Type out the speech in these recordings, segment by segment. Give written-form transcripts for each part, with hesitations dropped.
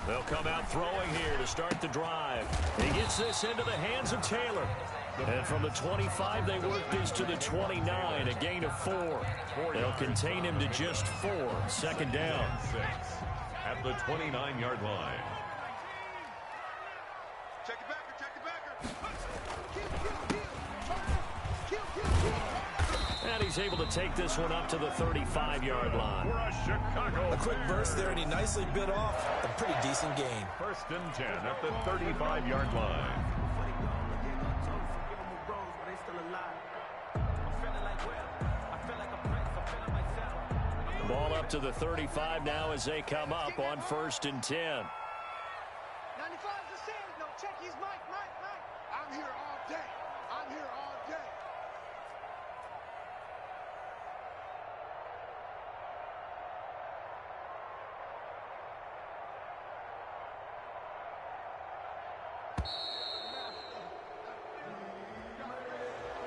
They'll come out throwing here to start the drive. He gets this into the hands of Taylor. And from the 25, they work this to the 29, a gain of 4. They'll contain him to just 4. Second down. At the 29-yard line. Check it back, check it back. And he's able to take this one up to the 35-yard line. For a Chicago. A quick burst there, and he nicely bit off a pretty decent gain. First and 10 at the 35-yard line. Ball up to the 35 now as they come up on first and 10. 95 to send. No, check his mic. I'm here all day. I'm here all day.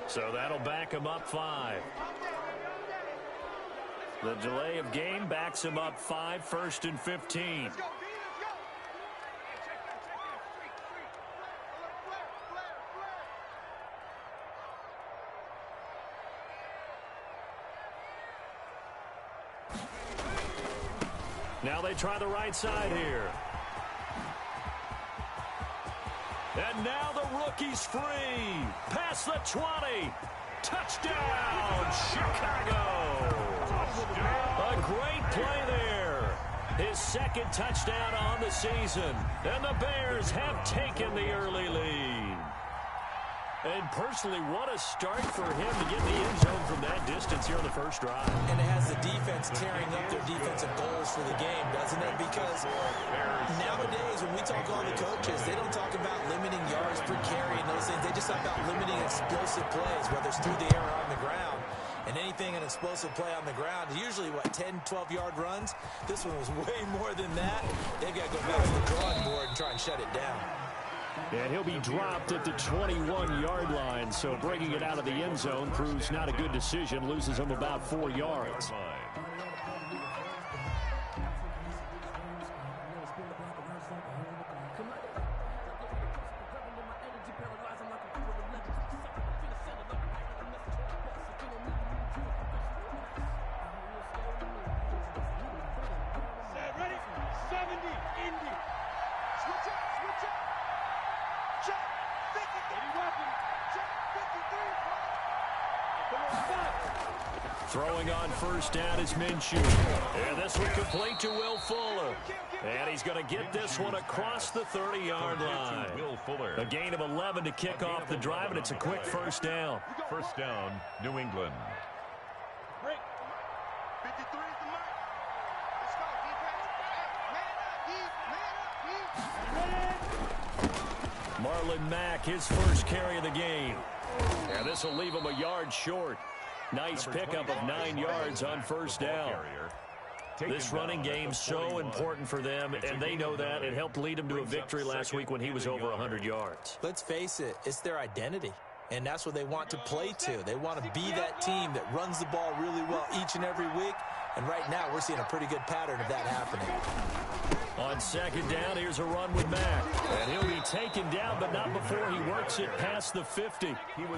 So that'll back him up 5. The delay of game backs him up 5, first and 15. Let's go. Now they try the right side here. And now the rookie's free. Past the 20. Touchdown, Chicago. A great play there. His second touchdown on the season. And the Bears have taken the early lead. And personally, what a start for him to get in the end zone from that distance here on the first drive. And it has the defense tearing up their defensive goals for the game, doesn't it? Because nowadays, when we talk to all the coaches, they don't talk about limiting yards per carry and those things. They just talk about limiting explosive plays, whether it's through the air or on the ground. And anything an explosive play on the ground, usually, 10, 12-yard runs? This one was way more than that. They've got to go back to the drawing board and try and shut it down. And he'll be dropped at the 21-yard line, so bringing it out of the end zone proves not a good decision, loses him about 4 yards. Ready? 70, Indy. Switch up. Check. 53. Check. 53. Throwing on first down is Minshew. And this one complete to Will Fuller. And he's going to get this one across the 30-yard line. Will Fuller. A gain of 11 to kick off the drive, and it's a quick first down. First down, New England. Break. 53 is the mark. Let's go, defense. Man up, Marlon Mack, his first carry of the game. And this will leave him a yard short. Nice pickup of 9 yards on first down. This running game so important for them, and they know that. It helped lead them to a victory last week when he was over 100 yards. Let's face it, it's their identity. And that's what they want to play to. They want to be that team that runs the ball really well each and every week. And right now, we're seeing a pretty good pattern of that happening. On second down, here's a run with Mack. And he'll be taken down, but not before he works it past the 50.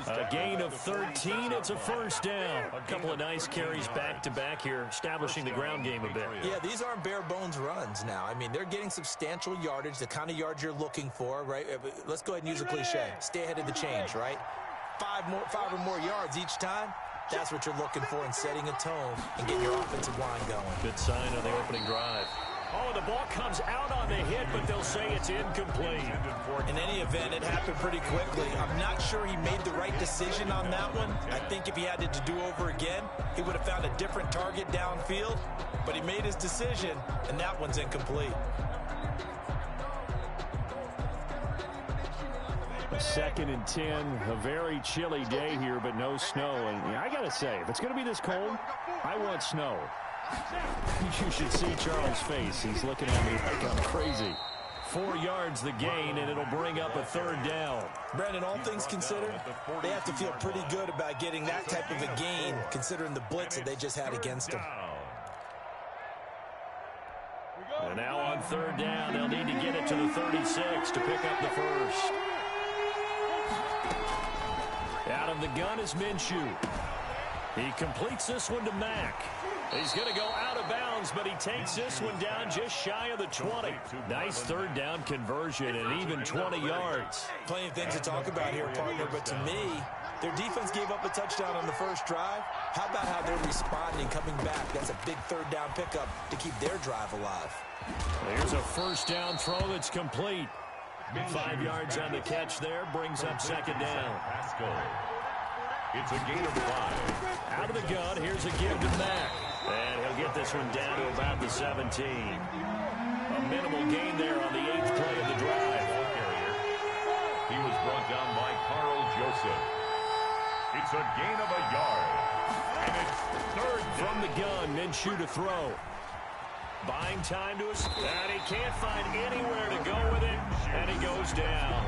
A gain of 13. It's a first down. A couple of nice carries back-to-back here, establishing the ground game a bit. Yeah, these aren't bare-bones runs now. I mean, they're getting substantial yardage, the kind of yards you're looking for, right? Let's go ahead and use a cliche. Stay ahead of the change, right? 5 or more yards each time. That's what you're looking for in setting a tone and getting your offensive line going. Good sign on the opening drive. Oh, the ball comes out on the hit, but they'll say it's incomplete. In any event, it happened pretty quickly. I'm not sure he made the right decision on that one. I think if he had to do over again, he would have found a different target downfield. But he made his decision, and that one's incomplete. 2nd and 10, a very chilly day here, but no snow. And I got to say, if it's going to be this cold, I want snow. You should see Charles' face. He's looking at me like I'm crazy. 4 yards the gain, and it'll bring up a 3rd down. Brandon, all things considered, they have to feel pretty good about getting that type of a gain, considering the blitz that they just had against them. And now on 3rd down, they'll need to get it to the 36 to pick up the first. Out of the gun is Minshew. He completes this one to Mack. He's going to go out of bounds, but he takes this one down just shy of the 20. Nice 3rd down conversion and even 20 yards. Plenty of things to talk about here, partner, but to me, their defense gave up a touchdown on the first drive. How about how they're responding, coming back? That's a big 3rd down pickup to keep their drive alive. There's a 1st down throw that's complete. 5 yards on the catch there, brings up 2nd down. It's a gain of 5. Out of the gun, here's a give to Mack. And he'll get this one down to about the 17. A minimal gain there on the 8th play of the drive. He was brought down by Carl Joseph. It's a gain of a yard. And it's 3rd from the gun. Minshew to throw. Buying time to us, and he can't find anywhere to go with it, and he goes down.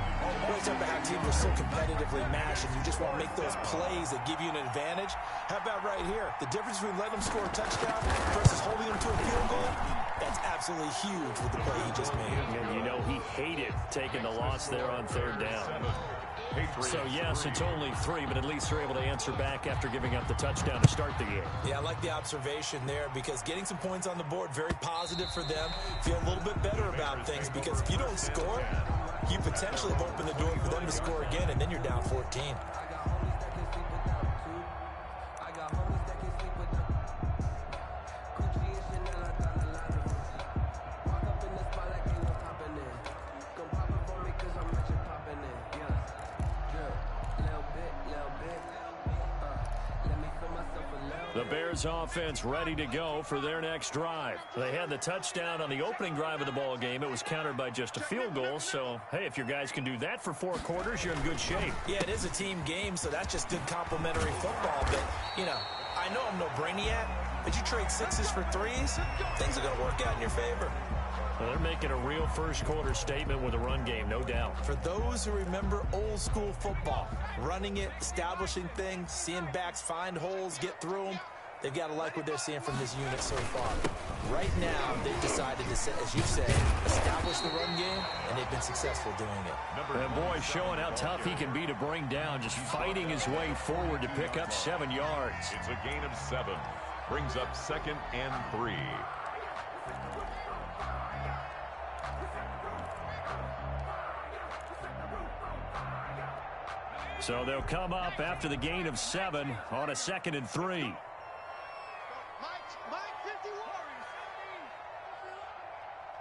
We're talking about how teams are so competitively matched, and you just want to make those plays that give you an advantage. How about right here? The difference between letting them score a touchdown versus holding them to a field goal, that's absolutely huge with the play he just made. And you know he hated taking the loss there on 3rd down. So, yes, it's only 3, but at least they're able to answer back after giving up the touchdown to start the game. Yeah, I like the observation there because getting some points on the board, very positive for them. Feel a little bit better about things because if you don't score, you potentially have opened the door for them to score again, and then you're down 14. The Bears offense ready to go for their next drive. They had the touchdown on the opening drive of the ball game. It was countered by just a field goal. So, hey, if your guys can do that for 4 quarters, you're in good shape. Yeah, it is a team game, so that's just good complimentary football. But, you know, I know I'm no brainiac, but you trade 6s for 3s, things are going to work out in your favor. Well, they're making a real first-quarter statement with a run game, no doubt. For those who remember old-school football, running it, establishing things, seeing backs find holes, get through them, they've got to like what they're seeing from this unit so far. Right now, they've decided to, as you said, establish the run game, and they've been successful doing it. And boy, showing how tough he can be to bring down, just fighting his way forward to pick up 7 yards. It's a gain of 7. Brings up 2nd and 3. So they'll come up after the gain of 7 on a 2nd and 3. Mike 50 Warriors.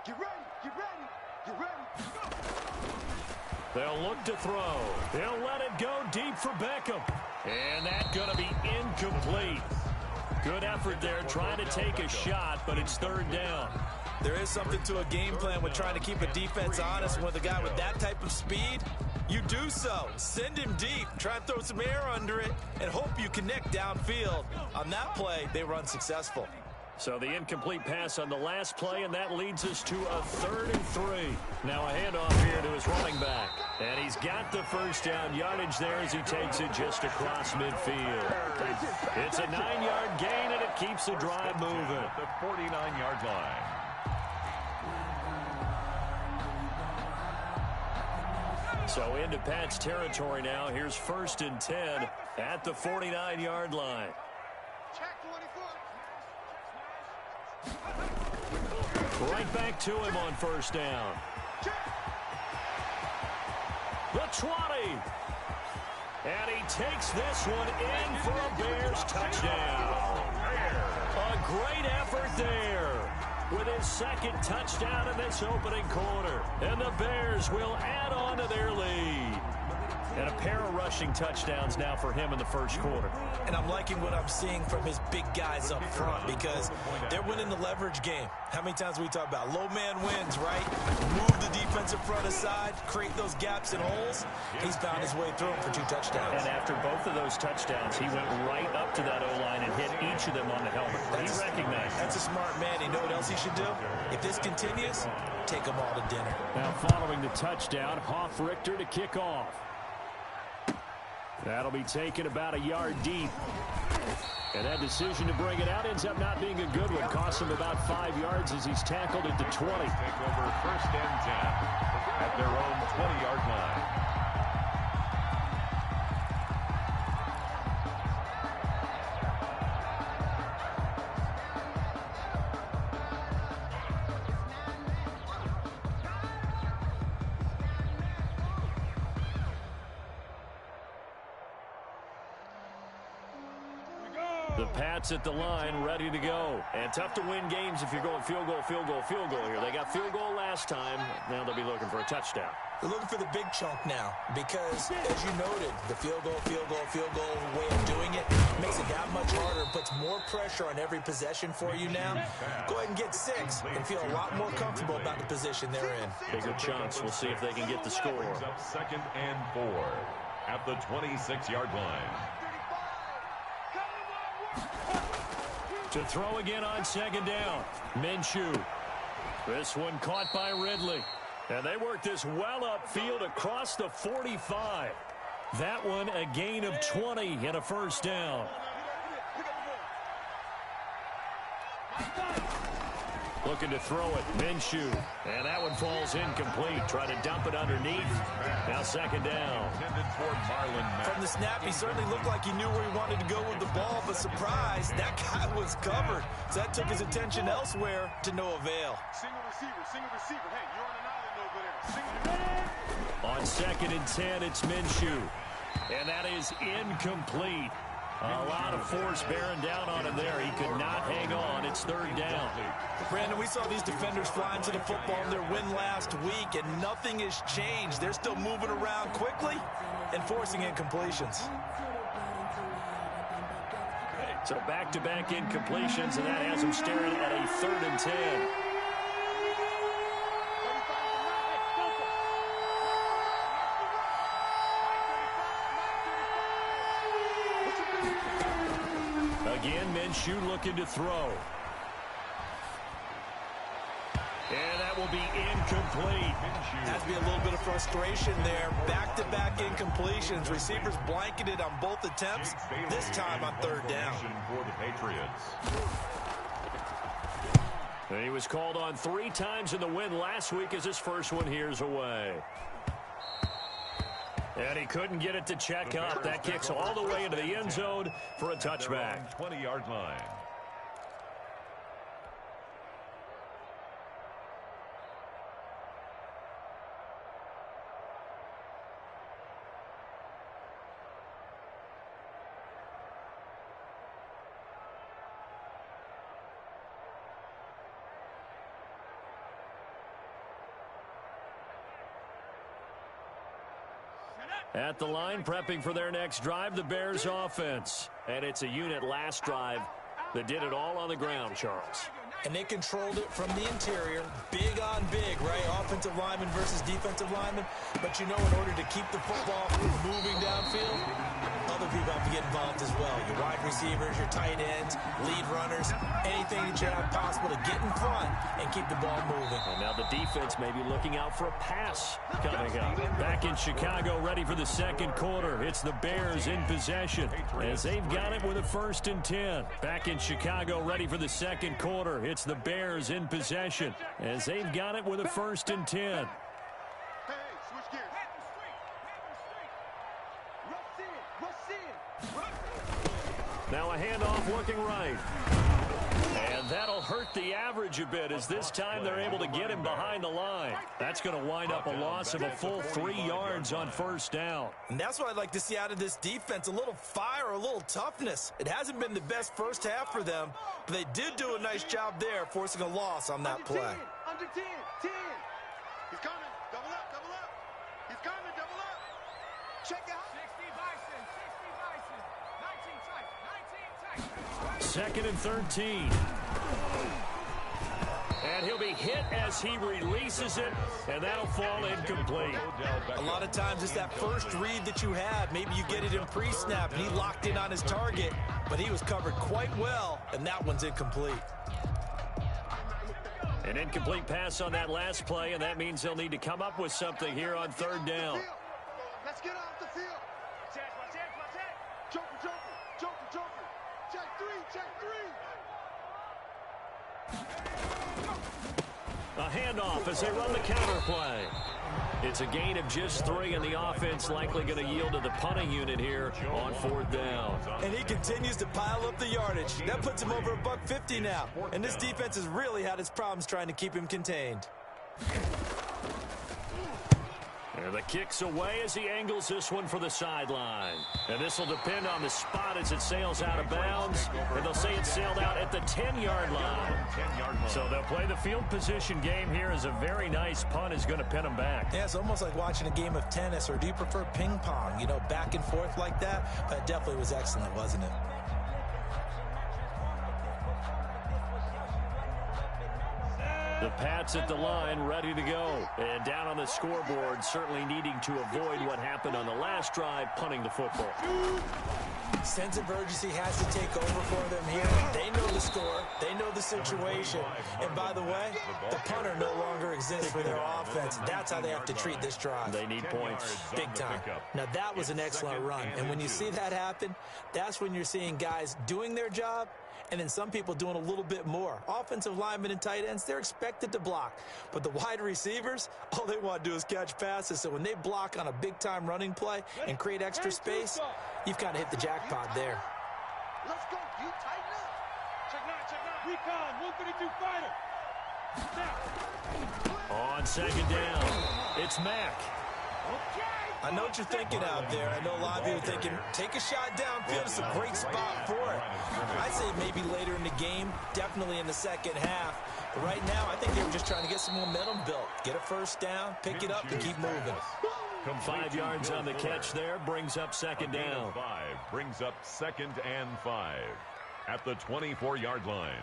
Get ready, get ready, get ready. They'll look to throw. They'll let it go deep for Beckham. And that's going to be incomplete. Good effort there trying to take a shot, but it's 3rd down. There is something to a game plan with trying to keep a defense honest. With a guy with that type of speed, you do so. Send him deep. Try and throw some air under it and hope you connect downfield. On that play, they were unsuccessful. So the incomplete pass on the last play, and that leads us to a 3rd and 3. Now a handoff here to his running back. And he's got the first down yardage there as he takes it just across midfield. It's a 9-yard gain, and it keeps the drive moving. At the 49-yard line. So into Pat's territory now. Here's 1st and 10 at the 49-yard line. Check 24. Right back to him on 1st down. The 20. And he takes this one in for a Bears touchdown. A great effort there with his 2nd touchdown in this opening quarter. And the Bears will add on to their lead. And a pair of rushing touchdowns now for him in the first quarter. And I'm liking what I'm seeing from his big guys up front because they're winning the leverage game. How many times we talk about low man wins, right? Move the defensive front aside, create those gaps and holes. He's found his way through them for 2 touchdowns. And after both of those touchdowns, he went right up to that O-line and hit each of them on the helmet. He recognized it. That's a smart man. You know what else he should do? If this continues, take them all to dinner. Now following the touchdown, Hoff-Richter to kick off. That'll be taken about a yard deep. And that decision to bring it out ends up not being a good one. Costs him about 5 yards as he's tackled at the 20. Take over first and 10 at their own 20-yard line. The Pats at the line, ready to go. And tough to win games if you're going field goal, field goal, field goal here. They got field goal last time. Now they'll be looking for a touchdown. They're looking for the big chunk now because, as you noted, the field goal way of doing it makes it that much harder and puts more pressure on every possession for you now. Go ahead and get 6 and feel a lot more comfortable about the position they're in. Bigger chunks. We'll see if they can get the score. Brings up second and 4 at the 26-yard line. To throw again on second down. Minshew. This one caught by Ridley. And they work this well upfield across the 45. That one a gain of 20 and a first down. Looking to throw it. Minshew. And that one falls incomplete. Try to dump it underneath. Now second down. From the snap, he certainly looked like he knew where he wanted to go with the ball, but surprise, that guy was covered. So that took his attention elsewhere to no avail. Single receiver. Hey, you're on an island over there. On second and 10, it's Minshew. And that is incomplete. A lot of force bearing down on him there. He could not hang on. It's third down. Brandon, we saw these defenders fly into the football in their win last week, and nothing has changed. They're still moving around quickly and forcing incompletions. So back-to-back incompletions, and that has him staring at a third and 10. Again, Minshew looking to throw. And that will be incomplete. Has to be a little bit of frustration there. Back-to-back incompletions. Receivers blanketed on both attempts, this time on third down. For the Patriots. And he was called on 3 times in the win last week as his first one here's away. And he couldn't get it to check up. That kicks all the way into the end zone for a touchback. 20-yard line. At the line, prepping for their next drive, the Bears offense. And it's a unit last drive that did it all on the ground, Charles. And they controlled it from the interior. Big on big, right? Offensive lineman versus defensive lineman. But you know, in order to keep the football moving downfield, other people have to get involved as well. Your wide receivers, your tight ends, lead runners, anything that you have possible to get in front and keep the ball moving. And now the defense may be looking out for a pass coming up. Back in Chicago, ready for the second quarter. It's the Bears in possession as they've got it with a first and 10. Back in Chicago, ready for the second quarter. It's the Bears in possession as they've got it with a first and 10. Hey, switch gears. Now a handoff looking right. And that'll hurt the average a bit as this time they're able to get him behind the line. That's going to wind up a loss of a full 3 yards on first down. And that's what I'd like to see out of this defense, a little fire, a little toughness. It hasn't been the best first half for them, but they did do a nice job there, forcing a loss on that play. Under 10. He's coming. Double up. He's coming. Double up. Check it out. 2nd and 13. And he'll be hit as he releases it, and that'll fall incomplete. A lot of times it's that first read that you have. Maybe you get it in pre-snap, and he locked in on his target, but he was covered quite well, and that one's incomplete. An incomplete pass on that last play, and that means they'll need to come up with something here on 3rd down. Let's get off the field. Check. Joker. Check 3. A handoff as they run the counter play. It's a gain of just 3, and the offense likely going to yield to the punting unit here on 4th down. And he continues to pile up the yardage. That puts him over $150 now. And this defense has really had its problems trying to keep him contained. And the kick's away as he angles this one for the sideline. And this will depend on the spot as it sails out of bounds. And they'll say it sailed out at the 10-yard line. So they'll play the field position game here as a very nice punt is going to pin them back. Yeah, it's almost like watching a game of tennis, or do you prefer ping pong? You know, back and forth like that? That definitely was excellent, wasn't it? The Pats at the line, ready to go. And down on the scoreboard, certainly needing to avoid what happened on the last drive, punting the football. Sense of urgency has to take over for them here. They know the score. They know the situation. And by the way, the punter no longer exists for their offense. That's how they have to treat this drive. They need points. Big time. Now, that was an excellent run. And when you see that happen, that's when you're seeing guys doing their job, and then some people doing a little bit more. Offensive linemen and tight ends, they're expected to block. But the wide receivers, all they want to do is catch passes. So when they block on a big-time running play and create extra space, you've kind of hit the jackpot there. Let's go. You tighten up. Check out. Recon, 132 fighter. On 2nd down, it's Mack. I know what you're thinking out there. I know a lot of you are thinking, take a shot downfield. It's a great spot for it. I'd say maybe later in the game, definitely in the second half. But right now, I think they were just trying to get some momentum built. Get a first down, pick it up, and keep moving. 5 yards on the catch there, brings up 2nd down. 5 brings up 2nd and 5 at the 24-yard line.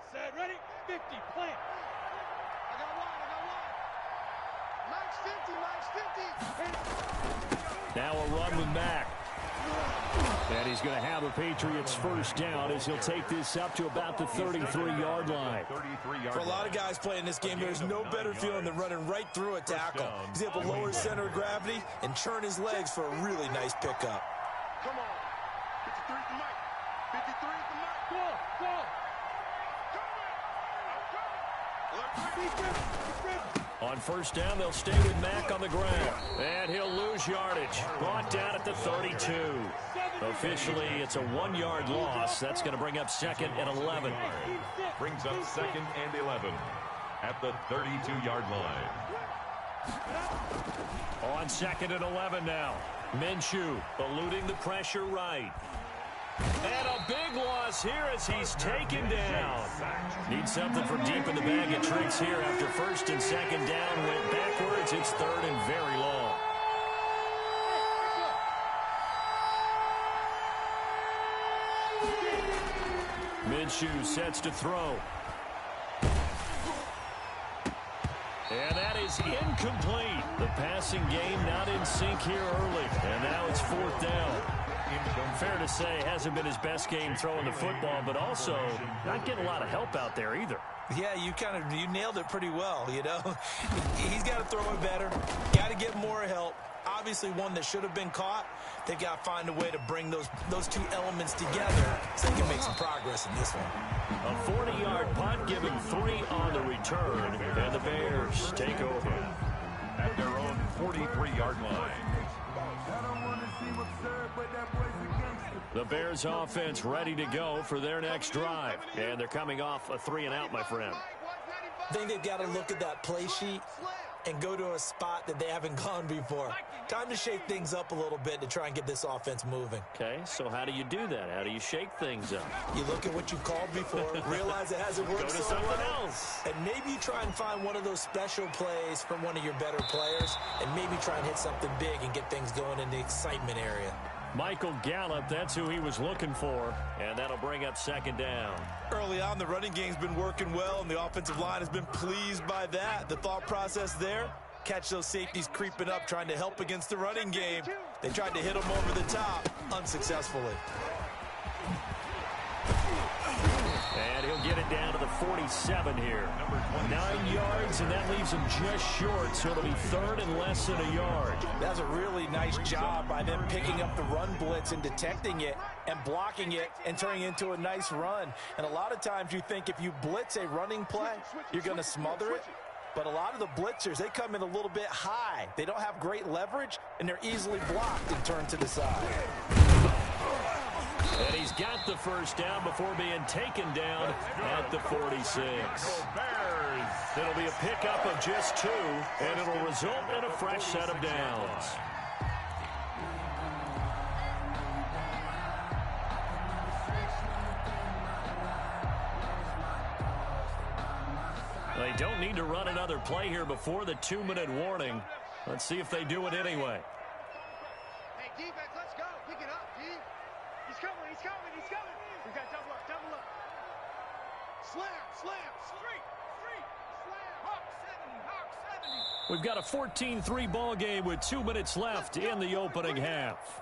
Set, ready, 50, plant. I got one. Mike's 50. Now a run with Mack. And he's going to have the Patriots first down as he'll take this up to about the 33-yard line. For a lot of guys playing this game, there's no better feeling than running right through a tackle. He's able to lower his center of gravity and churn his legs for a really nice pickup. Come on. 53 to Mike. 53 to Mike. Go. On first down, they'll stay with Mack on the ground. And he'll lose yardage. Brought down at the 32. Officially, it's a 1-yard loss. That's going to bring up 2nd and 11. Brings up 2nd and 11 at the 32-yard line. On 2nd and 11 now. Minshew eluding the pressure right. And a big loss here as he's taken down. Needs something from deep in the bag of tricks here after 1st and 2nd down. Went backwards. It's 3rd and very long. Minshew sets to throw. And that is incomplete. The passing game not in sync here early. And now it's 4th down. Fair to say, hasn't been his best game throwing the football, but also not getting a lot of help out there either. Yeah, you nailed it pretty well, you know. He's got to throw it better. Got to get more help. Obviously one that should have been caught. They've got to find a way to bring those two elements together so they can make some progress in this one. A 40-yard punt, giving 3 on the return, and the Bears take over At their own 43-yard line. The Bears offense ready to go for their next drive. And they're coming off a 3-and-out, my friend. I think they've got to look at that play sheet and go to a spot that they haven't gone before. Time to shake things up a little bit to try and get this offense moving. Okay, so how do you do that? How do you shake things up? You look at what you've called before, realize it hasn't worked Go to so something well, else. and maybe you try and find one of those special plays from one of your better players, and maybe try and hit something big and get things going in the excitement area. Michael Gallup, that's who he was looking for, and that'll bring up second down. Early on, the running game's been working well, and the offensive line has been pleased by that. The thought process there, catch those safeties creeping up, trying to help against the running game. They tried to hit them over the top, unsuccessfully. And he'll get it down to the 47 here. 9 yards, and that leaves him just short, so it'll be third and less than a yard. That's a really nice job by them picking up the run blitz and detecting it and blocking it and turning it into a nice run. And a lot of times you think if you blitz a running play, you're going to smother it. But a lot of the blitzers, they come in a little bit high. They don't have great leverage, and they're easily blocked and turned to the side. And he's got the first down before being taken down at the 46. It'll be a pickup of just 2, and it'll result in a fresh set of downs. They don't need to run another play here before the 2-minute warning. Let's see if they do it anyway. Hey, defense, let's go. Pick it up, D. He's coming, he's coming, he's coming. We got double up, double up. Slam, slam, straight, slam. Hawk 70, Hawk 70. We've got a 14-3 ball game with 2 minutes left in the opening half.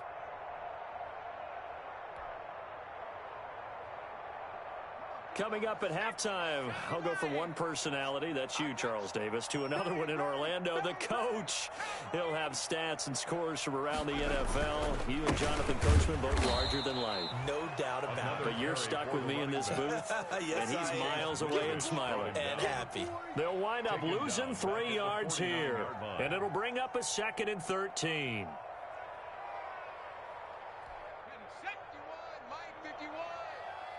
Coming up at halftime, I'll go from one personality, that's you, Charles Davis, to another one in Orlando, the coach. He'll have stats and scores from around the NFL. You and Jonathan Coachman, both larger than life. No doubt about it. But you're stuck with me in this booth, Yes, and he's I am. miles away and smiling. And happy. They'll wind up losing 3 yards here, and it'll bring up a 2nd and 13.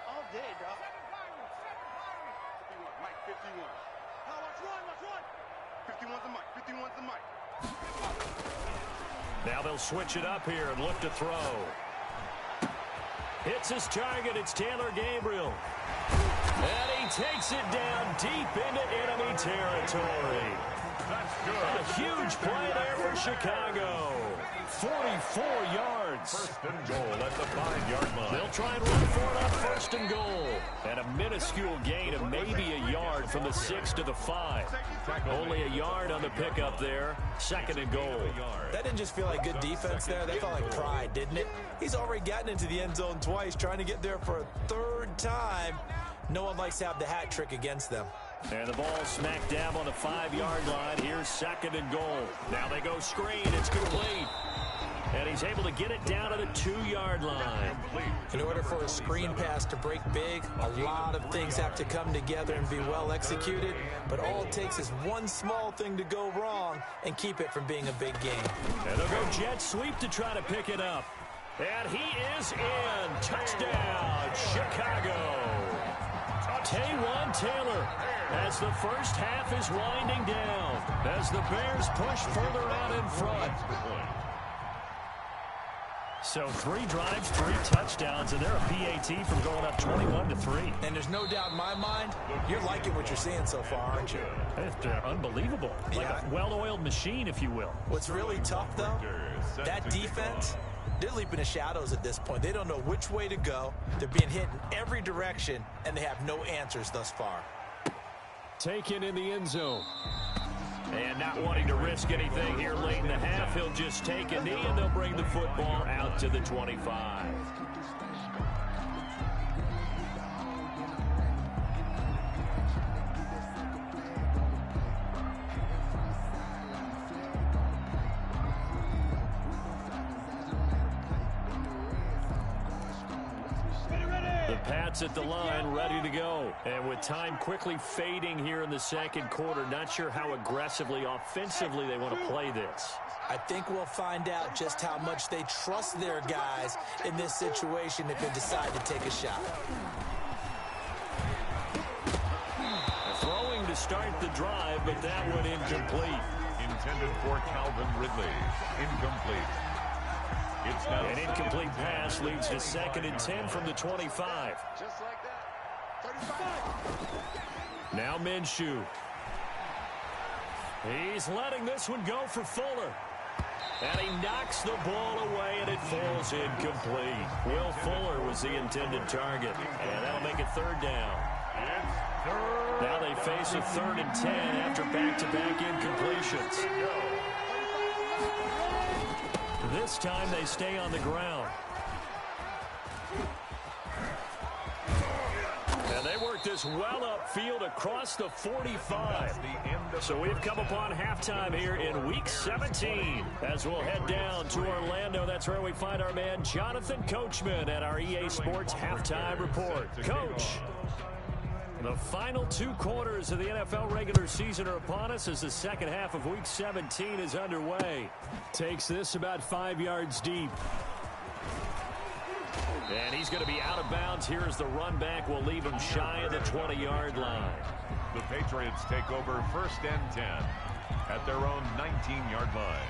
All day, dog. Mike 51. Oh, watch one. 51's the Mike. 51's the Mike. Now they'll switch it up here and look to throw. Hits his target. It's Taylor Gabriel. And he takes it down deep into enemy territory. A huge play there for Chicago. 44 yards. First and goal at the 5-yard line. They'll try and run for it on 1st and goal. And a minuscule gain of maybe a yard from the 6 to the 5. Only a yard on the pickup there. 2nd and goal. That didn't just feel like good defense there. That felt like pride, didn't it? He's already gotten into the end zone twice, trying to get there for a 3rd time. No one likes to have the hat trick against them. And the ball smack dab on the 5-yard line. Here's 2nd and goal. Now they go screen. It's complete. And he's able to get it down to the 2-yard line. In order for a screen pass to break big, a lot of things have to come together and be well executed. But all it takes is one small thing to go wrong and keep it from being a big game. And they'll go jet sweep to try to pick it up. And he is in. Touchdown, Chicago. Taywan Taylor, as the first half is winding down, as the Bears push further out in front. So 3 drives, 3 touchdowns, and they're a PAT from going up 21-3. And there's no doubt in my mind, you're liking what you're seeing so far, aren't you? They're unbelievable. Like a well-oiled machine, if you will. What's really tough, though, that defense, they're leaping the shadows at this point. They don't know which way to go. They're being hit in every direction, and they have no answers thus far. Taken in the end zone. And not wanting to risk anything here late in the half, he'll just take a knee, and they'll bring the football out to the 25. Pats at the line, ready to go. And with time quickly fading here in the 2nd quarter, not sure how aggressively, offensively they want to play this. I think we'll find out just how much they trust their guys in this situation if they decide to take a shot. Throwing to start the drive, but that one incomplete. intended for Calvin Ridley. Incomplete. It's now an incomplete pass leads to 2nd and 10 from the 25. Just like that. 35. Now Minshew. He's letting this one go for Fuller. And he knocks the ball away, and it falls incomplete. Will Fuller was the intended target, and that'll make it 3rd down. Now they face a 3rd and 10 after back-to-back incompletions. This time they stay on the ground. And they work this well upfield across the 45. So we've come upon halftime here in Week 17. As we'll head down to Orlando, that's where we find our man Jonathan Coachman at our EA Sports Halftime Report. Coach, the final 2 quarters of the NFL regular season are upon us as the second half of Week 17 is underway. Takes this about 5 yards deep. And he's going to be out of bounds here as the run back will leave him shy of the 20-yard line. The Patriots take over 1st and 10 at their own 19-yard line.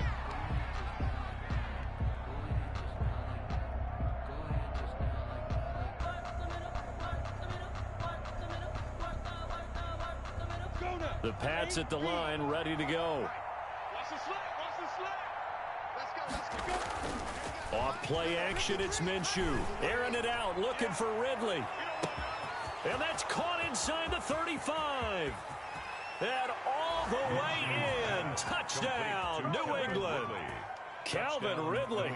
The Pats at the line, ready to go. Watch the slip. Watch the slip. Let's go. Off play action, it's Minshew. Airing it out, looking for Ridley. And that's caught inside the 35. And all the way in. Touchdown, New England. Calvin Ridley,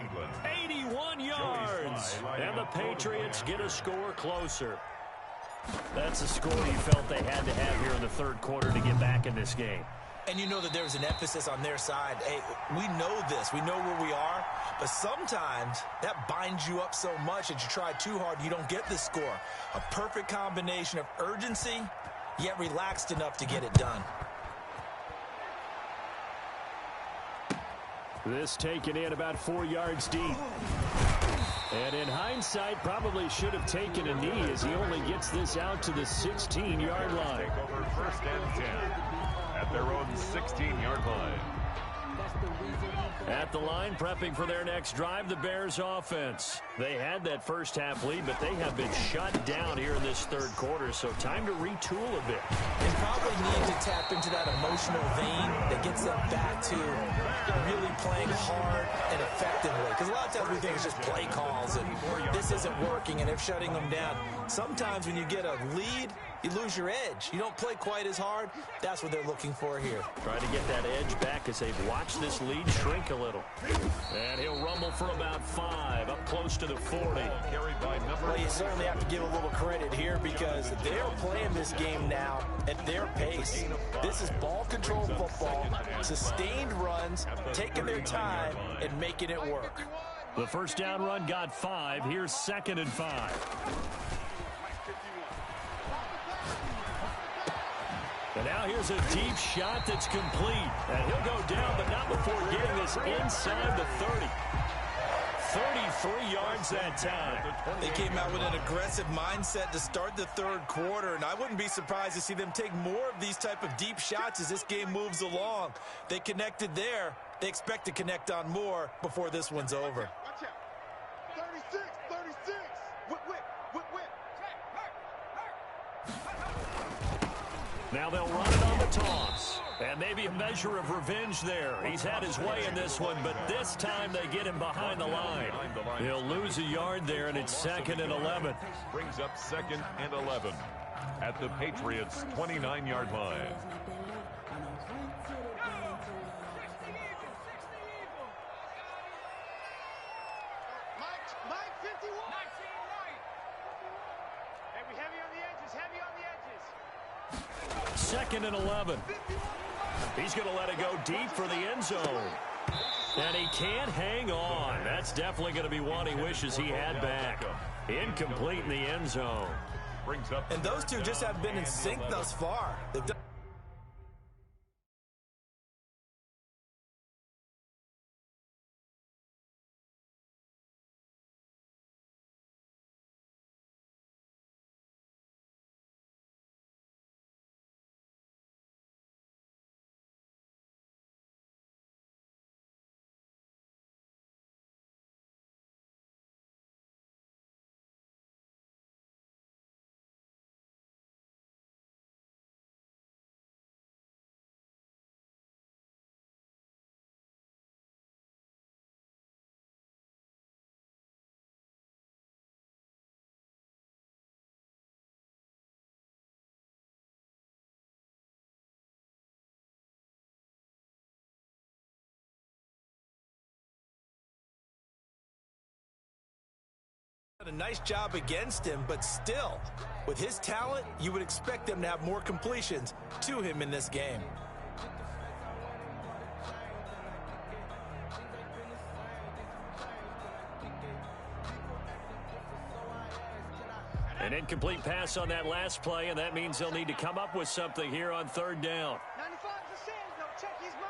81 yards. And the Patriots get a score closer. That's a score you felt they had to have here in the 3rd quarter to get back in this game. And you know that there's an emphasis on their side. Hey, we know this. We know where we are. But sometimes that binds you up so much that you try too hard, you don't get the score. A perfect combination of urgency, yet relaxed enough to get it done. This taken in about 4 yards deep. And in hindsight, probably should have taken a knee as he only gets this out to the 16-yard line. Take over 1st and 10 at their own 16-yard line. At the line, prepping for their next drive, the Bears offense. They had that first half lead, but they have been shut down here in this 3rd quarter, so time to retool a bit. They probably need to tap into that emotional vein that gets them back to really playing hard and effectively. Because a lot of times we think it's just play calls and this isn't working and they're shutting them down. Sometimes when you get a lead, you lose your edge. You don't play quite as hard. That's what they're looking for here. Trying to get that edge back as they've watched this lead shrink a little. And he'll rumble for about 5, up close to the 40. Well, you certainly have to give a little credit here because they're playing this game now at their pace. This is ball control football, sustained runs, taking their time, and making it work. The first down run got 5. Here's 2nd and 5. And now here's a deep shot that's complete. And he'll go down, but not before getting this inside the 30. 33 yards that time. They came out with an aggressive mindset to start the 3rd quarter, and I wouldn't be surprised to see them take more of these type of deep shots as this game moves along. They connected there. They expect to connect on more before this one's over. Watch out. 36, 36. Whip. Now they'll run it on the toss. And maybe a measure of revenge there. He's had his way in this one, but this time they get him behind the line. He'll lose a yard there, and it's 2nd and 11. Brings up 2nd and 11 at the Patriots' 29-yard line. Mike 51. Hey, we heavy on the edges, heavy on the edges. 2nd and 11. He's going to let it go deep for the end zone. And he can't hang on. That's definitely going to be one he wishes he had back. Incomplete in the end zone. And those two just have been in sync thus far. They've done a nice job against him, but still, with his talent, you would expect them to have more completions to him in this game. An incomplete pass on that last play, and that means they'll need to come up with something here on third down. 95 no check his mic.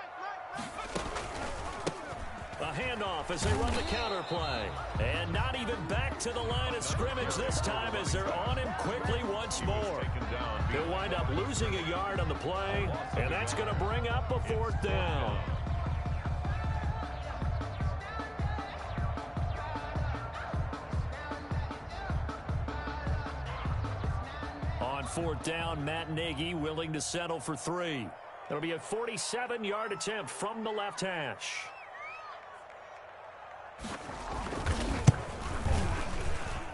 A handoff as they run the counter play. And not even back to the line of scrimmage this time as they're on him quickly once more. He'll wind up losing a yard on the play, and that's going to bring up a fourth down. On fourth down, Matt Nagy willing to settle for 3. It'll be a 47-yard attempt from the left hash.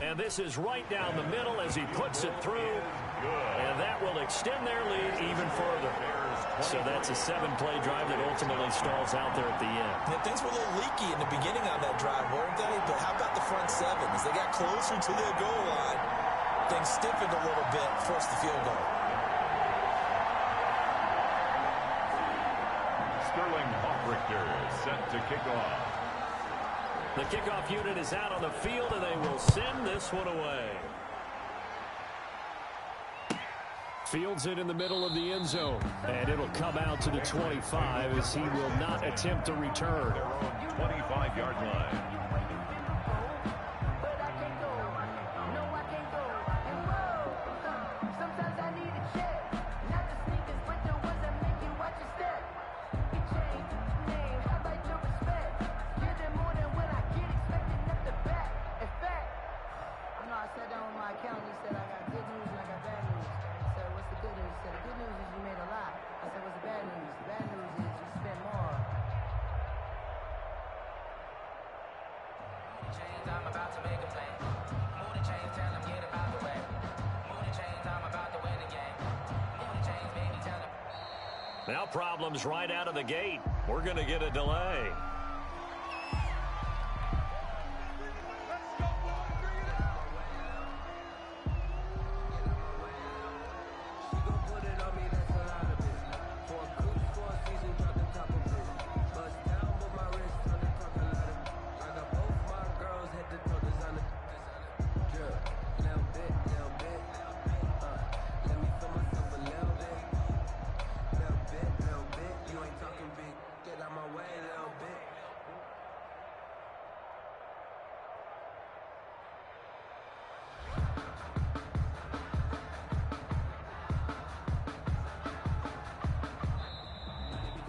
And this is right down the middle as he puts it through. And that will extend their lead even further. So that's a 7-play drive that ultimately stalls out there at the end. Yeah, things were a little leaky in the beginning on that drive, weren't they? But how about the front 7? As they got closer to their goal line, things stiffened a little bit, forced the field goal. Sterling Hoffrichter set to kick off. The kickoff unit is out on the field, and they will send this one away. Fields it in the middle of the end zone, and it'll come out to the 25 as he will not attempt to return. Their own 25-yard line. Now problems right out of the gate. We're going to get a delay.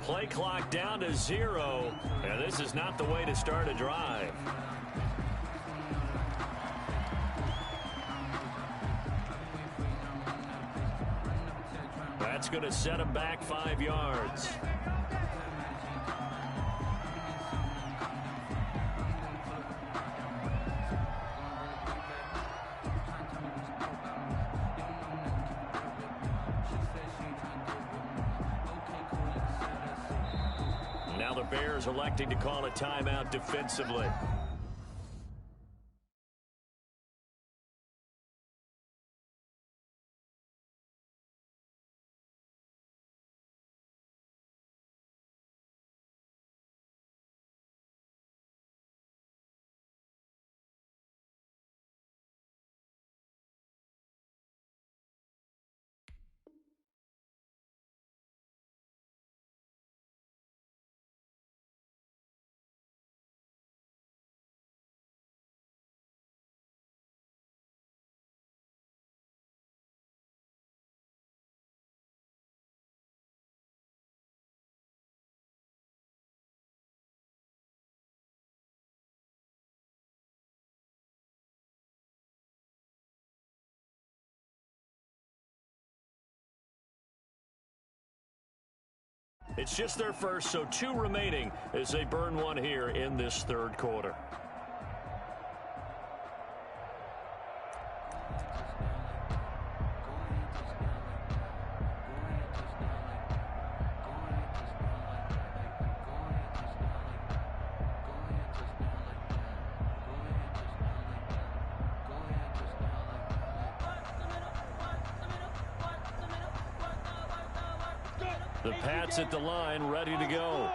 Play clock down to 0, and this is not the way to start a drive. That's going to set him back 5 yards. Now the Bears electing to call a timeout defensively. It's just their first, so 2 remaining as they burn one here in this third quarter. The Pats at the line, ready to go.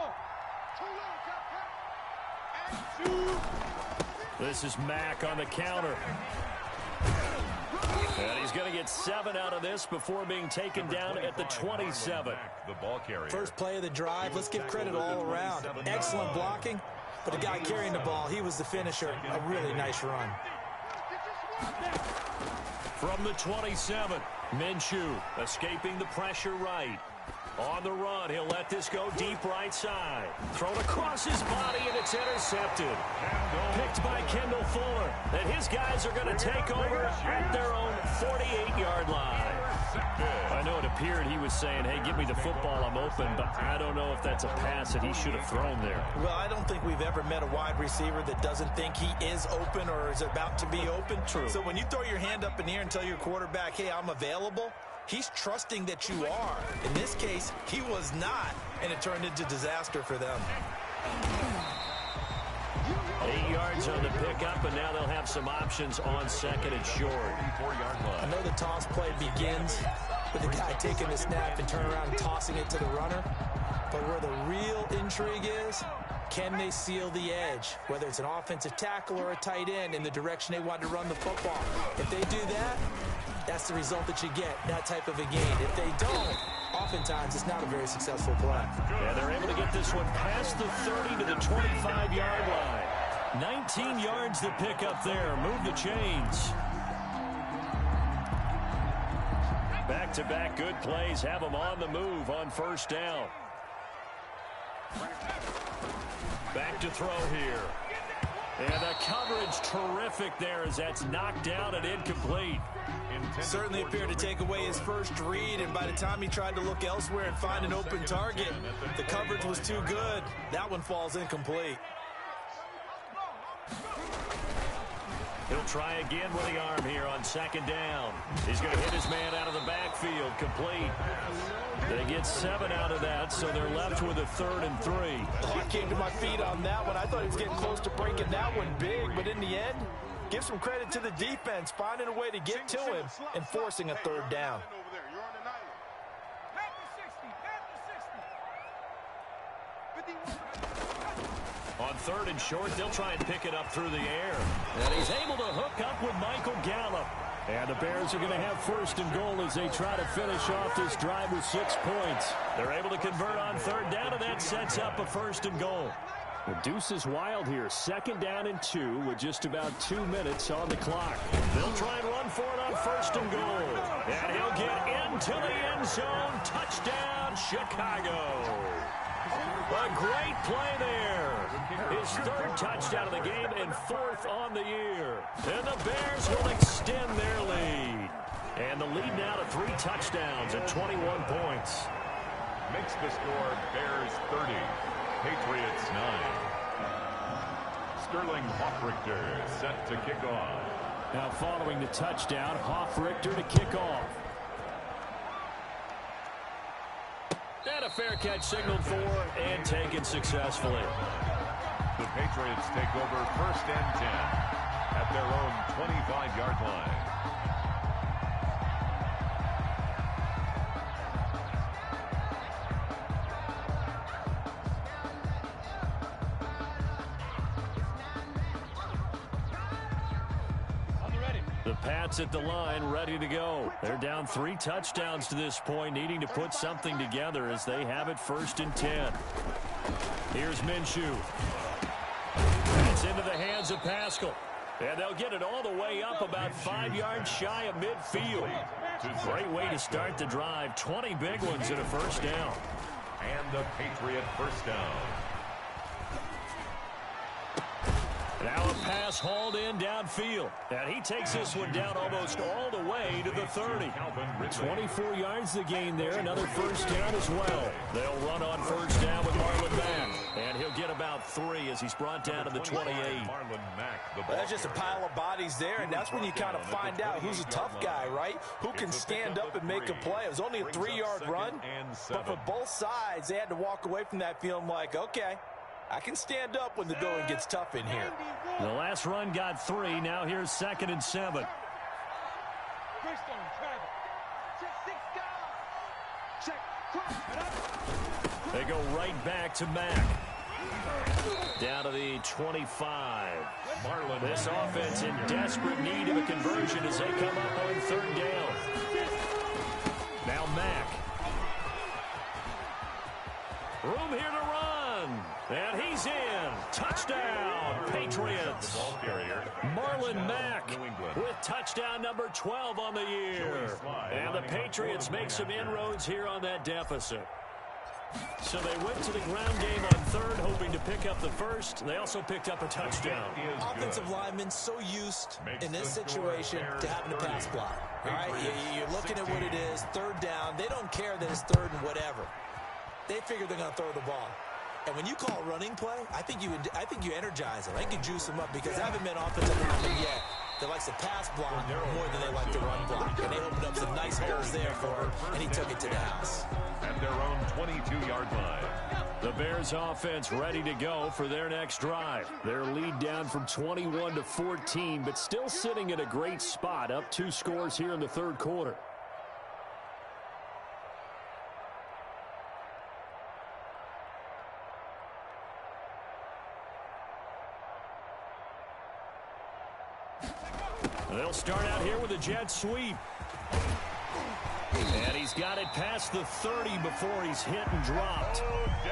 This is Mack on the counter. And he's going to get 7 out of this before being taken down at the 27. The ball carrier. First play of the drive, let's give credit all around. Excellent blocking, but the guy carrying the ball, he was the finisher. A really nice run. From the 27, Minshew escaping the pressure right. On the run, he'll let this go deep right side. Thrown across his body, and it's intercepted. Picked by Kendall Fuller. And his guys are going to take over at their own 48-yard line. I know it appeared he was saying, hey, give me the football, I'm open, but I don't know if that's a pass that he should have thrown there. Well, I don't think we've ever met a wide receiver that doesn't think he is open or is about to be open. True. So when you throw your hand up in the air and tell your quarterback, hey, I'm available, he's trusting that you are. In this case, he was not, and it turned into disaster for them. 8 yards on the pickup, and now they'll have some options on second and short. I know the toss play begins with the guy taking the snap and turning around and tossing it to the runner. But where the real intrigue is, can they seal the edge? Whether it's an offensive tackle or a tight end in the direction they want to run the football. If they do that, that's the result that you get, that type of a gain. If they don't, oftentimes it's not a very successful play. Yeah, they're able to get this one past the 30 to the 25-yard line. 19 yards to pick up there. Move the chains. Back-to-back good plays have them on the move on first down. Back to throw here. And the coverage terrific there as that's knocked down and incomplete. Certainly appeared to take away his first read, and by the time he tried to look elsewhere and find an open target, the coverage was too good. That one falls incomplete. He'll try again with the arm here on second down. He's going to hit his man out of the backfield, complete. They get 7 out of that, so they're left with a 3rd and 3. Oh, I came to my feet on that one. I thought he was getting close to breaking that one big, but in the end, give some credit to the defense, finding a way to get to him and forcing a 3rd down. On 3rd and short, they'll try and pick it up through the air. And he's able to hook up with Michael Gallup. And the Bears are going to have 1st and goal as they try to finish off this drive with 6 points. They're able to convert on 3rd down, and that sets up a 1st and goal. The deuce is wild here. 2nd down and 2 with just about 2 minutes on the clock. They'll try and run for it on 1st and goal. And he'll get into the end zone. Touchdown, Chicago. A great play there. His 3rd touchdown of the game and 4th on the year. And the Bears will extend their lead. And the lead now to 3 touchdowns and 21 points. Makes the score Bears 30, Patriots 9. Sterling Hoffrichter set to kick off. Now following the touchdown, Hoffrichter to kick off. And a fair catch signaled for and taken successfully. The Patriots take over 1st and 10 at their own 25-yard line. The Pats at the line, ready to go. They're down 3 touchdowns to this point, needing to put something together as they have it 1st and 10. Here's Minshew. It's into the hands of Pascal. And they'll get it all the way up about 5 yards shy of midfield. Great way to start the drive. 20 big ones in a 1st down. And the Patriot 1st down. Now a pass hauled in downfield. And he takes this one down almost all the way to the 30. 24 yards the gain there. Another 1st down as well. They'll run on 1st down with Marlon Mack. And he'll get about 3 as he's brought down to the 28. That's just a pile of bodies there, and that's when you kind of find out who's a tough guy, right? Who can stand up and make a play. It was only a 3-yard run, but for both sides, they had to walk away from that feeling like, okay, I can stand up when the going gets tough in here. The last run got 3. Now here's 2nd and 7. Check, They go right back to Mack. Down to the 25. This offense in desperate need of a conversion as they come up on third down. Now Mack. Room here to run. And he's in. Touchdown, Patriots. Marlon Mack with touchdown number 12 on the year. And the Patriots make some inroads here on that deficit. So they went to the ground game on third, hoping to pick up the first. They also picked up a touchdown. Offensive linemen so used in this situation to having to pass block. All right, you're looking at what it is, third down. They don't care that it's third and whatever. They figure they're going to throw the ball. And when you call a running play, I think you energize them. I think you juice them up because I haven't been offensive lineman yet that likes to pass block more than they like to run block. And they opened up some nice holes there for him, and he took it to the house. At their own 22-yard line. The Bears offense ready to go for their next drive. Their lead down from 21 to 14, but still sitting in a great spot, up 2 scores here in the third quarter. They'll start out here with a jet sweep. And he's got it past the 30 before he's hit and dropped.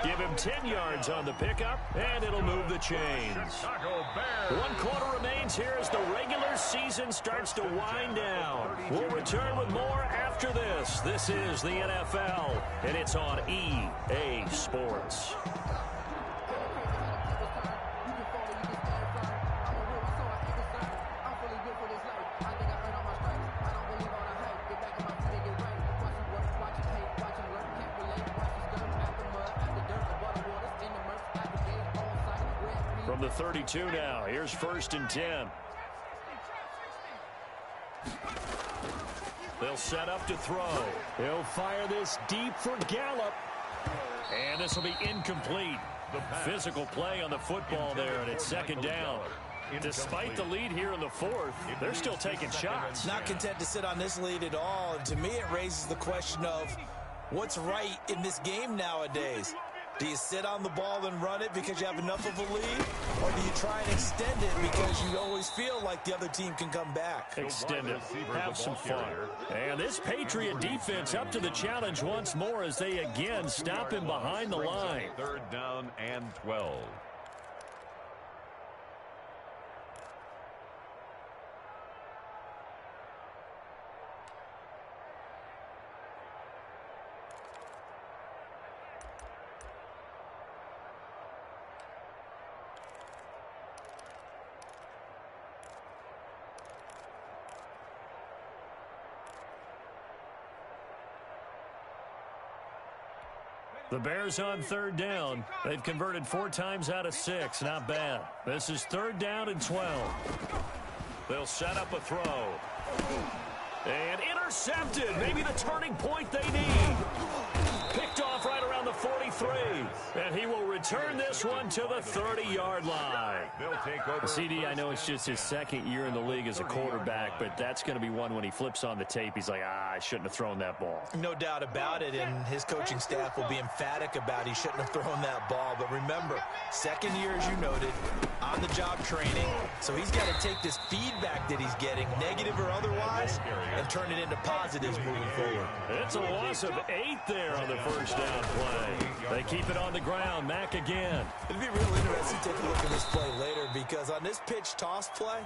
Give him 10 yards on the pickup, and it'll move the chains. 1 quarter remains here as the regular season starts to wind down. We'll return with more after this. This is the NFL, and it's on EA Sports. From the 32 now, here's 1st and 10. They'll set up to throw. He'll fire this deep for Gallup. And this will be incomplete. Physical play on the football there, and it's 2nd down. Despite the lead here in the 4th, they're still taking shots. Not content to sit on this lead at all. And to me, it raises the question of what's right in this game nowadays. Do you sit on the ball and run it because you have enough of a lead? Or do you try and extend it because you always feel like the other team can come back? Extend it. Have some fun. And this Patriot defense up to the challenge once more as they again stop him behind the line. 3rd down and 12. The Bears on 3rd down. They've converted 4 times out of 6. Not bad. This is 3rd down and 12. They'll set up a throw. And intercepted. Maybe the turning point they need. Picked off right around the 43. And he will return this one to the 30-yard line. CD, I know it's just his 2nd year in the league as a quarterback, but that's going to be one when he flips on the tape. He's like, I shouldn't have thrown that ball. No doubt about it, and his coaching staff will be emphatic about he shouldn't have thrown that ball. But remember, 2nd year, as you noted, on-the-job training. So he's got to take this feedback that he's getting, negative or otherwise, and turn it into positives moving forward. It's a loss of 8 there on the 1st down play. They keep it on the ground. Mack again. It'll be real interesting to take a look at this play later because on this pitch toss play,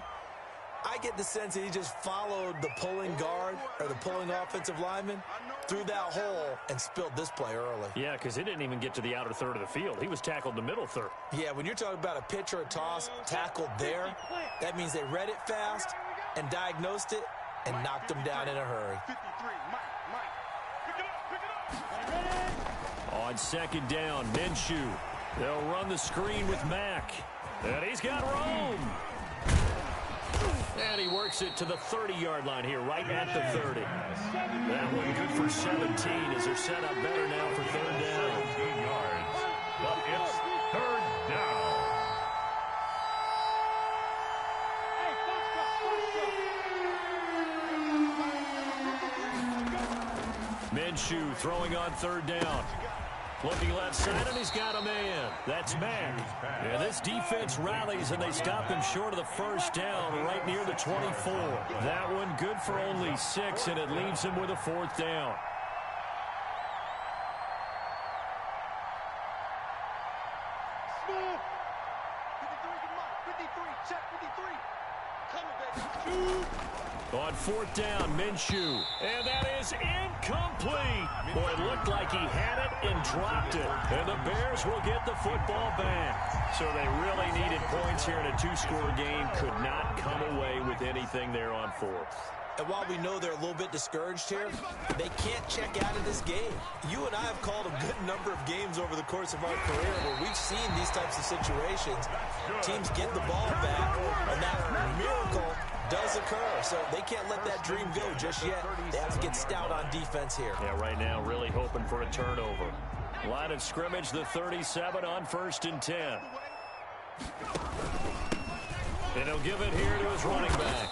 I get the sense that he just followed the pulling guard or the pulling offensive lineman through that hole and spilled this play early. Yeah, because it didn't even get to the outer third of the field. He was tackled in the middle third. Yeah, when you're talking about a pitch or a toss tackled there, that means they read it fast and diagnosed it and knocked him down in a hurry. On 2nd down, Minshew. They'll run the screen with Mack. And he's got room. And he works it to the 30-yard line here, right at the 30. That one good for 17 as they're set up better now for 3rd down. 17 yards, but it's 3rd down. Minshew throwing on third down. Looking left side, and he's got a man. That's Mack. And this defense rallies, and they stop him short of the first down right near the 24. That one good for only 6, and it leaves him with a fourth down. Smooth. 53, come on. 53, check 53. Coming, baby. On fourth down, Minshew. And that is incomplete. Boy, it looked like he had it and dropped it. And the Bears will get the football back. So they really needed points here in a two-score game. Could not come away with anything there on fourth. And while we know they're a little bit discouraged here, they can't check out of this game. You and I have called a good number of games over the course of our career where we've seen these types of situations. Teams get the ball back, and that miracle does occur. So they can't let that dream go just yet. They have to get stout on defense here. Yeah, right now really hoping for a turnover. Line of scrimmage, the 37 on 1st and 10. And he'll give it here to his running back.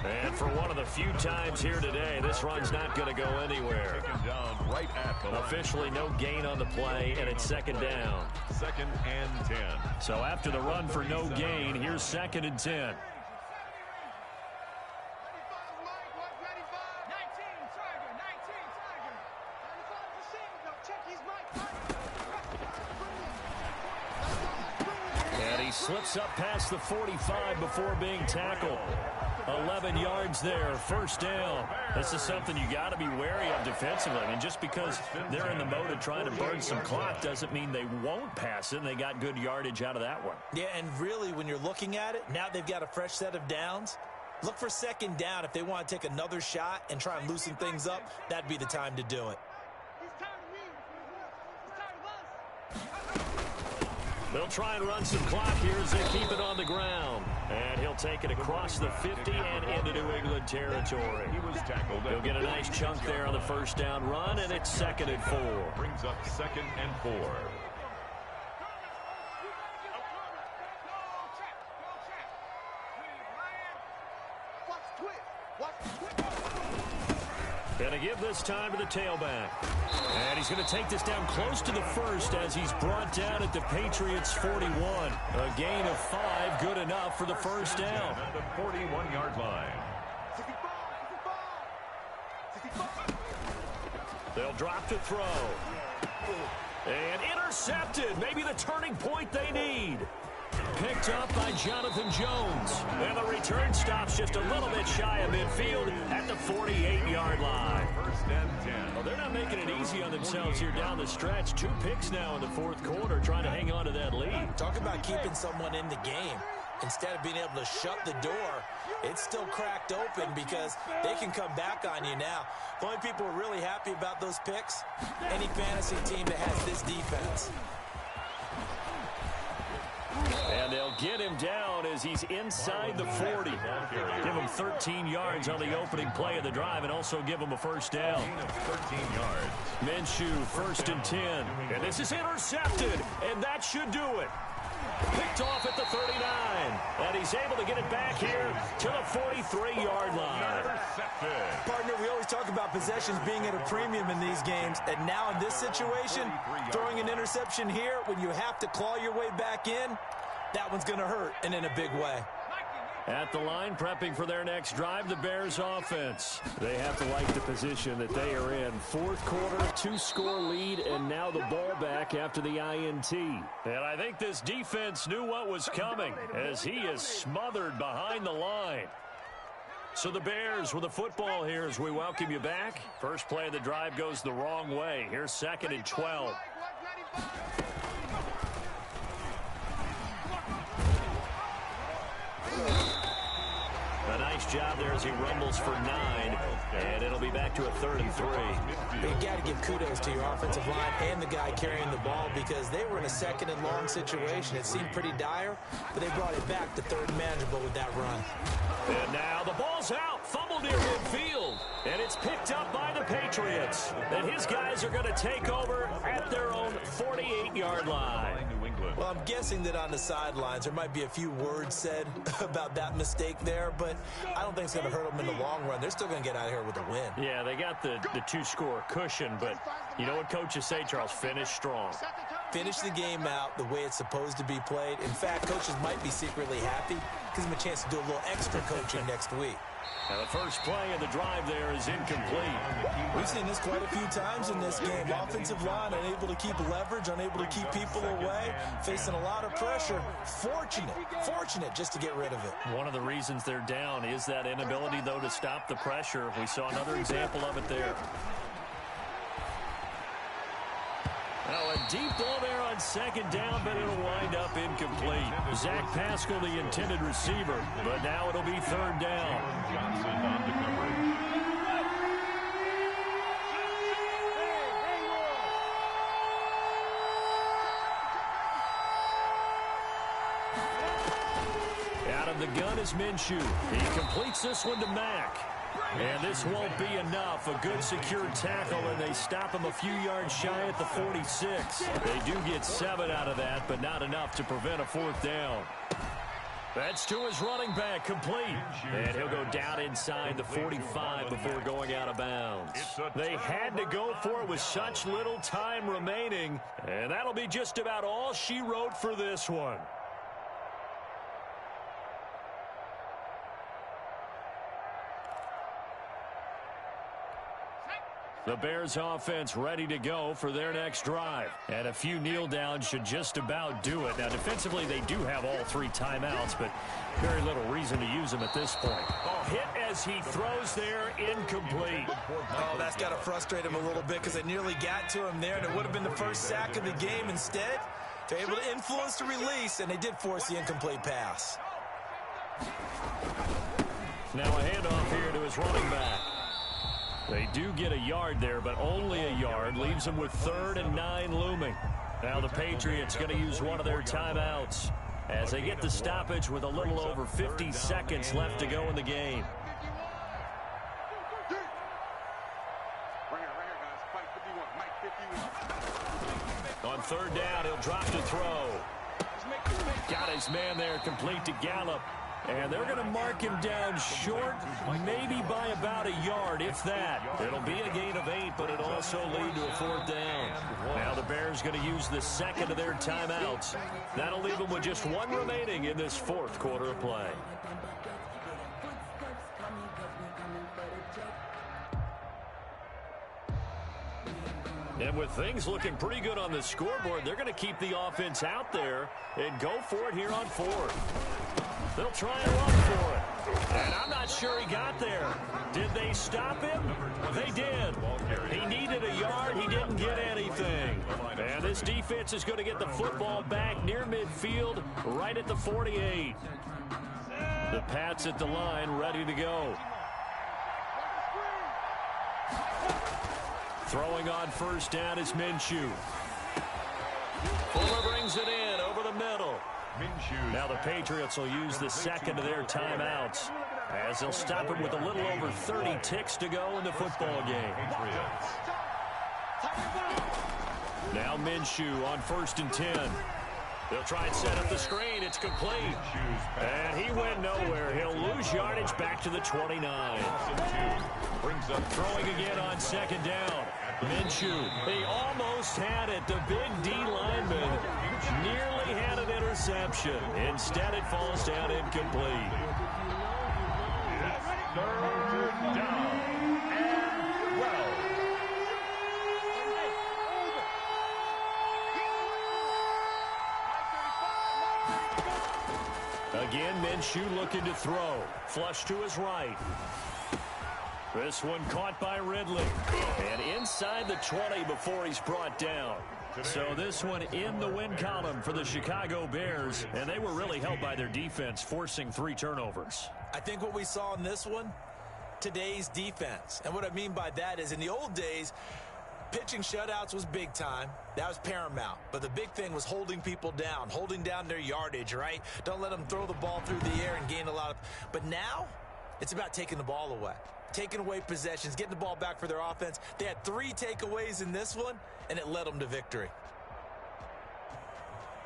And for one of the few times here today, this run's not going to go anywhere. Down right at the line. Officially no gain on the play, and it's 2nd down. 2nd and 10. So after the run for no gain, here's 2nd and 10. And he slips up past the 45 before being tackled. 11 yards there, first down. This is something you got to be wary of defensively. I mean, just because they're in the mode of trying to burn some clock doesn't mean they won't pass it, and they got good yardage out of that one. Yeah, and really, when you're looking at it, now they've got a fresh set of downs. Look for 2nd down. If they want to take another shot and try and loosen things up, that'd be the time to do it. They'll try and run some clock here as they keep it on the ground. And he'll take it across the 50 and into New England territory. He was tackled. He'll get a nice chunk there on the first down run, and it's 2nd and 4. Brings up 2nd and 4. Gonna give this time to the tailback. And he's going to take this down close to the first as he's brought down at the Patriots' 41. A gain of 5, good enough for the first down. At the 41-yard line. They'll drop to throw. And intercepted. Maybe the turning point they need. Picked up by Jonathan Jones. And the return stops just a little bit shy of midfield at the 48-yard line. 1st and 10. Well, they're not making it easy on themselves here down the stretch. 2 picks now in the 4th quarter, trying to hang on to that lead. Talk about keeping someone in the game. Instead of being able to shut the door, it's still cracked open because they can come back on you now. The only people who are really happy about those picks, any fantasy team that has this defense. And they'll get him down as he's inside the 40. Give him 13 yards on the opening play of the drive and also give him a first down. 13 yards. Minshew, 1st and 10. And this is intercepted, and that should do it. Picked off at the 39. And he's able to get it back here to the 43-yard line. Partner, we always talk about possessions being at a premium in these games. And now in this situation, throwing an interception here when you have to claw your way back in, that one's going to hurt, and in a big way. At the line, prepping for their next drive, the Bears offense. They have to like the position that they are in. 4th quarter, 2-score lead, and now the ball back after the INT. And I think this defense knew what was coming as he is smothered behind the line. So the Bears with the football here as we welcome you back. First play of the drive goes the wrong way. Here's 2nd and 12. A nice job there as he rumbles for 9, and it'll be back to a 3rd and 3. You got to give kudos to your offensive line and the guy carrying the ball because they were in a 2nd and long situation. It seemed pretty dire, but they brought it back to 3rd and manageable with that run. And now the ball's out, fumbled near midfield, and it's picked up by the Patriots. Patriots. And his guys are going to take over at their own 48-yard line. Well, I'm guessing that on the sidelines there might be a few words said about that mistake there, but I don't think it's going to hurt them in the long run. They're still going to get out of here with a win. Yeah, they got the two-score cushion, but you know what coaches say, Charles? Finish strong. Finish the game out the way it's supposed to be played. In fact, coaches might be secretly happy. Gives them a chance to do a little extra coaching next week. Now the first play of the drive there is incomplete. We've seen this quite a few times in this game. Offensive line unable to keep leverage, unable to keep people away, facing a lot of pressure. Fortunate just to get rid of it. One of the reasons they're down is that inability, though, to stop the pressure. We saw another example of it there. Now a deep ball there on second down, but it'll wind up incomplete. Zach Pascal, the intended receiver, but now it'll be third down. Johnson on the coverage. Out of the gun is Minshew. He completes this one to Mack. And this won't be enough. A good secure tackle, and they stop him a few yards shy at the 46. They do get 7 out of that, but not enough to prevent a fourth down. That's to his running back, complete. And he'll go down inside the 45 before going out of bounds. They had to go for it with such little time remaining, and that'll be just about all she wrote for this one. The Bears offense ready to go for their next drive. And a few kneel downs should just about do it. Now, defensively, they do have all 3 timeouts, but very little reason to use them at this point. Oh, hit as he throws there, incomplete. Oh, that's got to frustrate him a little bit because they nearly got to him there, and it would have been the first sack of the game. Instead, they're able to influence the release, and they did force the incomplete pass. Now a handoff here to his running back. They do get a yard there, but only a yard. Leaves them with 3rd and 9 looming. Now the Patriots going to use one of their timeouts as they get the stoppage with a little over 50 seconds left to go in the game. On 3rd down, he'll drop to throw. Got his man there, complete to Gallup. And they're going to mark him down short, maybe by about a yard, if that. It'll be a gain of 8, but it'll also lead to a 4th down. Now the Bears going to use the second of their timeouts. That'll leave them with just 1 remaining in this 4th quarter of play. And with things looking pretty good on the scoreboard, they're going to keep the offense out there and go for it here on 4th. They'll try and run for it. And I'm not sure he got there. Did they stop him? They did. He needed a yard. He didn't get anything. And this defense is going to get the football back near midfield, right at the 48. The Pats at the line, ready to go. Throwing on 1st down is Minshew. Fuller brings it in over the middle. Now the Patriots will use the second of their timeouts as they'll stop him with a little over 30 ticks to go in the football game. Now Minshew on 1st and 10. They'll try and set up the screen. It's complete. And he went nowhere. He'll lose yardage back to the 29. Throwing again on 2nd down. Minshew, he almost had it. The big D lineman nearly had an interception. Instead, it falls down incomplete. 3rd down and 12. Again, Minshew looking to throw. Flush to his right. This one caught by Ridley. And inside the 20 before he's brought down. So this one in the win column for the Chicago Bears. And they were really helped by their defense, forcing 3 turnovers. I think what we saw in this one, today's defense. And what I mean by that is in the old days, pitching shutouts was big time. That was paramount. But the big thing was holding people down, holding down their yardage, right? Don't let them throw the ball through the air and gain a lot of... But now, it's about taking the ball away. taking away possessions, getting the ball back for their offense. They had 3 takeaways in this one, and it led them to victory.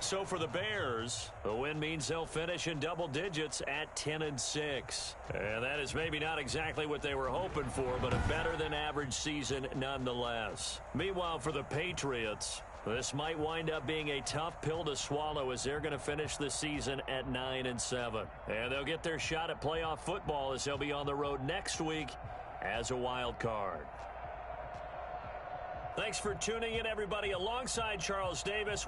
So for the Bears, a win means they'll finish in double digits at 10-6. And that is maybe not exactly what they were hoping for, but a better-than-average season nonetheless. Meanwhile, for the Patriots, this might wind up being a tough pill to swallow as they're going to finish the season at 9-7. And they'll get their shot at playoff football as they'll be on the road next week as a wild card. Thanks for tuning in, everybody. Alongside Charles Davis.